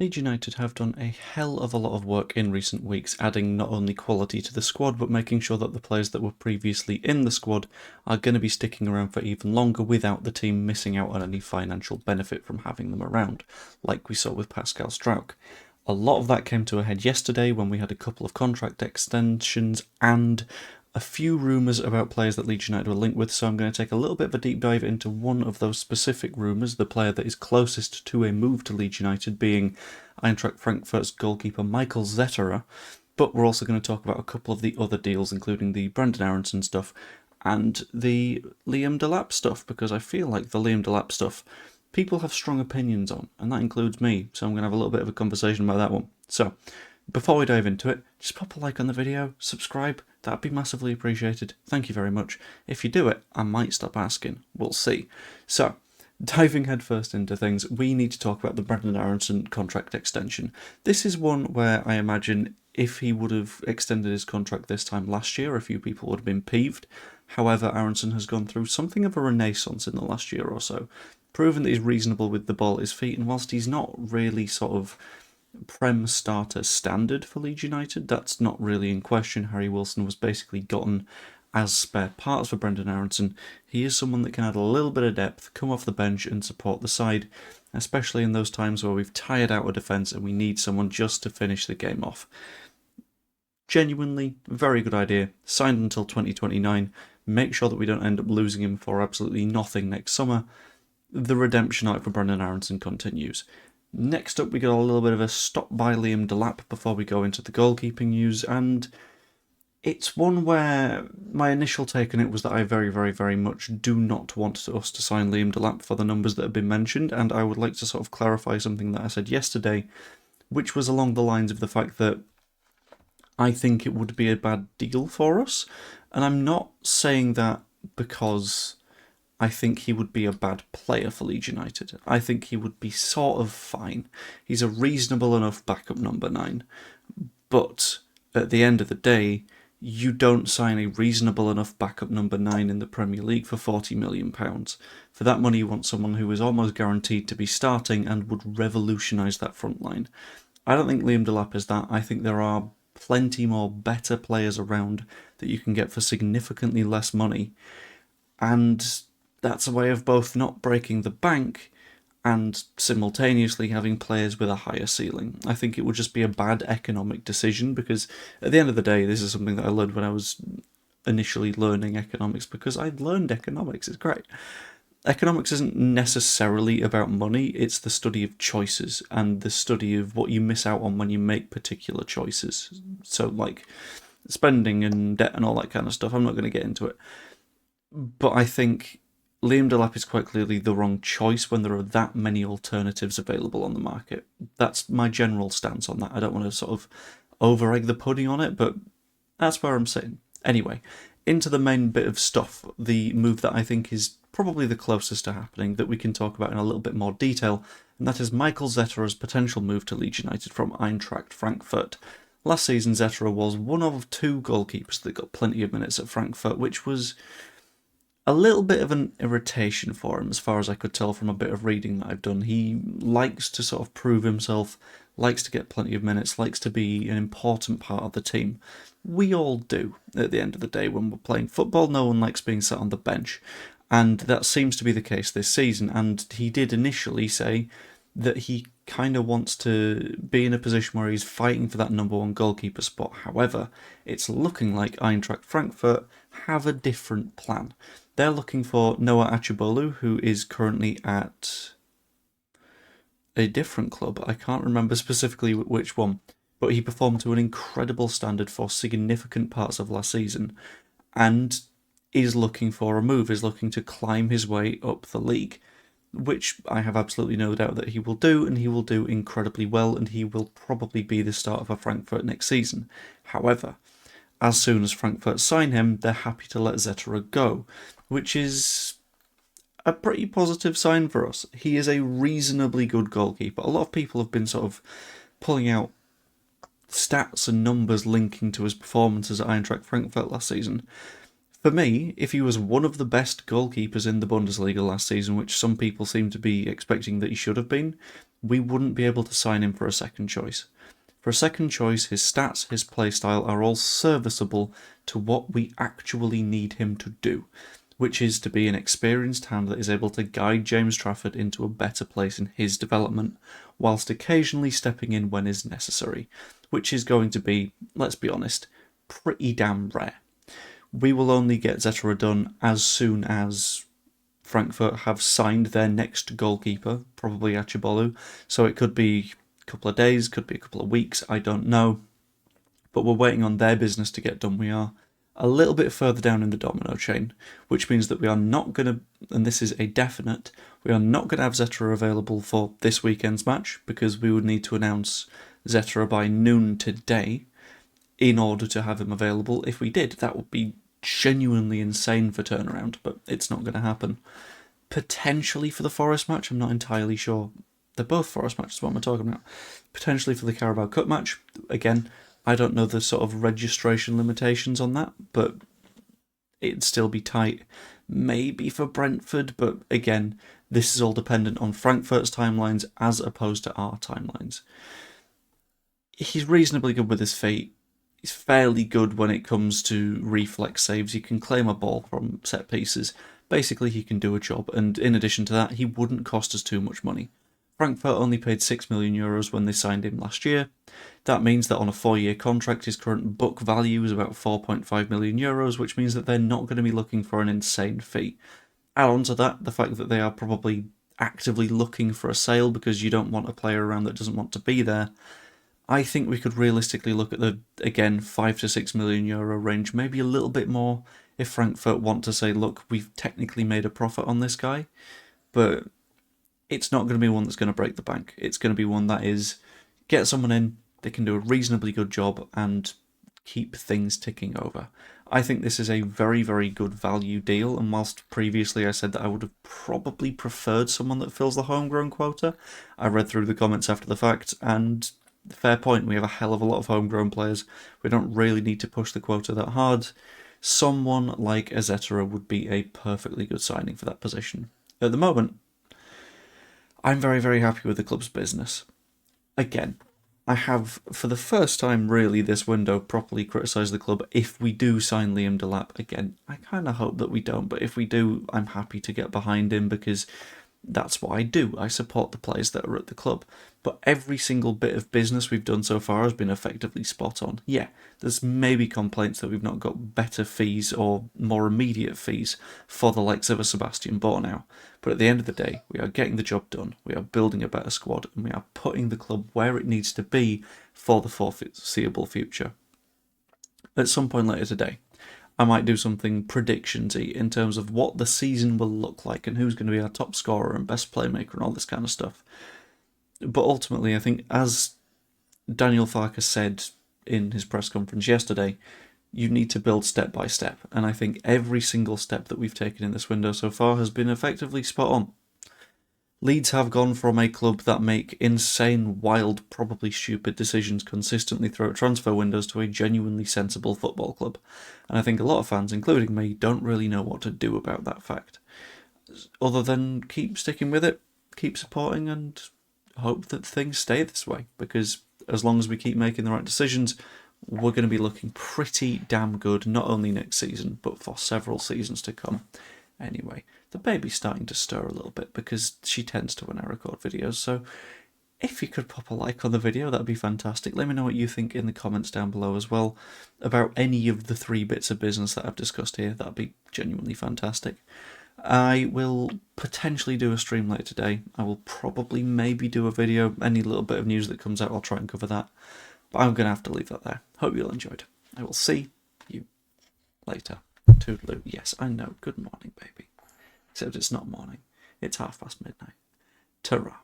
Leeds United have done a hell of a lot of work in recent weeks, adding not only quality to the squad, but making sure that the players that were previously in the squad are going to be sticking around for even longer without the team missing out on any financial benefit from having them around, like we saw with Pascal Struijk. A lot of that came to a head yesterday when we had a couple of contract extensions and a few rumours about players that Leeds United were linked with, so I'm going to take a little bit of a deep dive into one of those specific rumours, the player that is closest to a move to Leeds United being Eintracht Frankfurt's goalkeeper Michael Zetterer, but we're also going to talk about a couple of the other deals, including the Brendan Aaronson stuff and the Liam Delap stuff, because I feel like the Liam Delap stuff people have strong opinions on, and that includes me, so I'm going to have a little bit of a conversation about that one. So, before we dive into it, just pop a like on the video, subscribe, that'd be massively appreciated. Thank you very much. If you do it, I might stop asking. We'll see. So, diving headfirst into things, we need to talk about the Brendan Aaronson contract extension. This is one where I imagine if he would have extended his contract this time last year, a few people would have been peeved. However, Aaronson has gone through something of a renaissance in the last year or so, proven that he's reasonable with the ball at his feet, and whilst he's not really sort of Prem starter standard for Leeds United, that's not really in question. Harry Wilson was basically gotten as spare parts for Brendan Aaronson. He is someone that can add a little bit of depth, come off the bench and support the side, especially in those times where we've tired out a defence and we need someone just to finish the game off. Genuinely, very good idea. Signed until 2029. Make sure that we don't end up losing him for absolutely nothing next summer. The redemption arc for Brendan Aaronson continues. Next up, we got a little bit of a stop by Liam Delap before we go into the goalkeeping news, and it's one where my initial take on it was that I very, very, very much do not want us to sign Liam Delap for the numbers that have been mentioned, and I would like to sort of clarify something that I said yesterday, which was along the lines of the fact that I think it would be a bad deal for us, and I'm not saying that because I think he would be a bad player for Leeds United. I think he would be sort of fine. He's a reasonable enough backup number 9. But at the end of the day, you don't sign a reasonable enough backup number 9 in the Premier League for £40 million. For that money, you want someone who is almost guaranteed to be starting and would revolutionise that front line. I don't think Liam Delap is that. I think there are plenty more better players around that you can get for significantly less money. And that's a way of both not breaking the bank and simultaneously having players with a higher ceiling. I think it would just be a bad economic decision because at the end of the day, this is something that I learned when I was initially learning economics, because I'd learned economics. It's great. Economics isn't necessarily about money, it's the study of choices and the study of what you miss out on when you make particular choices. So, like spending and debt and all that kind of stuff, I'm not going to get into it. But I think Liam Delap is quite clearly the wrong choice when there are that many alternatives available on the market. That's my general stance on that. I don't want to sort of over-egg the pudding on it, but that's where I'm sitting. Anyway, into the main bit of stuff, the move that I think is probably the closest to happening that we can talk about in a little bit more detail, and that is Michael Zetterer's potential move to Leeds United from Eintracht Frankfurt. Last season, Zetterer was one of 2 goalkeepers that got plenty of minutes at Frankfurt, which was a little bit of an irritation for him, as far as I could tell from a bit of reading that I've done. He likes to sort of prove himself, likes to get plenty of minutes, likes to be an important part of the team. We all do, at the end of the day. When we're playing football, no one likes being sat on the bench, and that seems to be the case this season, and he did initially say that he kind of wants to be in a position where he's fighting for that number 1 goalkeeper spot. However, it's looking like Eintracht Frankfurt have a different plan. They're looking for Noah Achibolu, who is currently at a different club. I can't remember specifically which one, but he performed to an incredible standard for significant parts of last season and is looking for a move, is looking to climb his way up the league, which I have absolutely no doubt that he will do, and he will do incredibly well, and he will probably be the starter for Frankfurt next season. However, as soon as Frankfurt sign him, they're happy to let Zetterer go, which is a pretty positive sign for us. He is a reasonably good goalkeeper. A lot of people have been sort of pulling out stats and numbers linking to his performances at Eintracht Frankfurt last season. For me, if he was one of the best goalkeepers in the Bundesliga last season, which some people seem to be expecting that he should have been, we wouldn't be able to sign him for a second choice. For a second choice, his stats, his playstyle are all serviceable to what we actually need him to do, which is to be an experienced hand that is able to guide James Trafford into a better place in his development, whilst occasionally stepping in when is necessary, which is going to be, let's be honest, pretty damn rare. We will only get Zetterer done as soon as Frankfurt have signed their next goalkeeper, probably Achibolu, so it could be a couple of days, could be a couple of weeks, I don't know, but we're waiting on their business to get done. We are a little bit further down in the domino chain, which means that we are not going to, and this is a definite, we are not going to have Zetterer available for this weekend's match, because we would need to announce Zetterer by noon today in order to have him available. If we did, that would be genuinely insane for turnaround, but it's not going to happen. Potentially for the Forest match, I'm not entirely sure. They're both Forest matches, what am I talking about? Potentially for the Carabao Cup match. Again, I don't know the sort of registration limitations on that, but it'd still be tight. Maybe for Brentford, but again, this is all dependent on Frankfurt's timelines as opposed to our timelines. He's reasonably good with his feet. He's fairly good when it comes to reflex saves. He can claim a ball from set pieces. Basically, he can do a job, and in addition to that, he wouldn't cost us too much money. Frankfurt only paid €6 million when they signed him last year. That means that on a 4-year contract, his current book value is about €4.5 million, which means that they're not going to be looking for an insane fee. Add on to that the fact that they are probably actively looking for a sale because you don't want a player around that doesn't want to be there. I think we could realistically look at the, again, €5 to €6 million range, maybe a little bit more if Frankfurt want to say, look, we've technically made a profit on this guy, but it's not going to be one that's going to break the bank. It's going to be one that is, get someone in, they can do a reasonably good job and keep things ticking over. I think this is a very, very good value deal, and whilst previously I said that I would have probably preferred someone that fills the homegrown quota, I read through the comments after the fact, and fair point, we have a hell of a lot of homegrown players. We don't really need to push the quota that hard. Someone like Zetterer would be a perfectly good signing for that position. At the moment, I'm very, very happy with the club's business. Again, I have, for the first time really this window, properly criticised the club if we do sign Liam Delap. Again, I kind of hope that we don't, but if we do, I'm happy to get behind him because that's what I do. I support the players that are at the club. But every single bit of business we've done so far has been effectively spot on. Yeah, there's maybe complaints that we've not got better fees or more immediate fees for the likes of a Sebastian Bornau. But at the end of the day, we are getting the job done. We are building a better squad and we are putting the club where it needs to be for the foreseeable future. At some point later today, I might do something predictions-y in terms of what the season will look like and who's going to be our top scorer and best playmaker and all this kind of stuff. But ultimately, I think, as Daniel Farke said in his press conference yesterday, you need to build step by step. And I think every single step that we've taken in this window so far has been effectively spot on. Leeds have gone from a club that make insane, wild, probably stupid decisions consistently throughout transfer windows to a genuinely sensible football club. And I think a lot of fans, including me, don't really know what to do about that fact. Other than keep sticking with it, keep supporting, and hope that things stay this way. Because as long as we keep making the right decisions, we're going to be looking pretty damn good, not only next season, but for several seasons to come. Anyway, the baby's starting to stir a little bit because she tends to when I record videos, so if you could pop a like on the video, that'd be fantastic. Let me know what you think in the comments down below as well about any of the 3 bits of business that I've discussed here. That'd be genuinely fantastic. I will potentially do a stream later today. I will probably maybe do a video. Any little bit of news that comes out, I'll try and cover that. But I'm going to have to leave that there. Hope you all enjoyed. I will see you later. Toodaloo. Yes, I know. Good morning, baby. Except it's not morning. It's midnight. Ta-ra.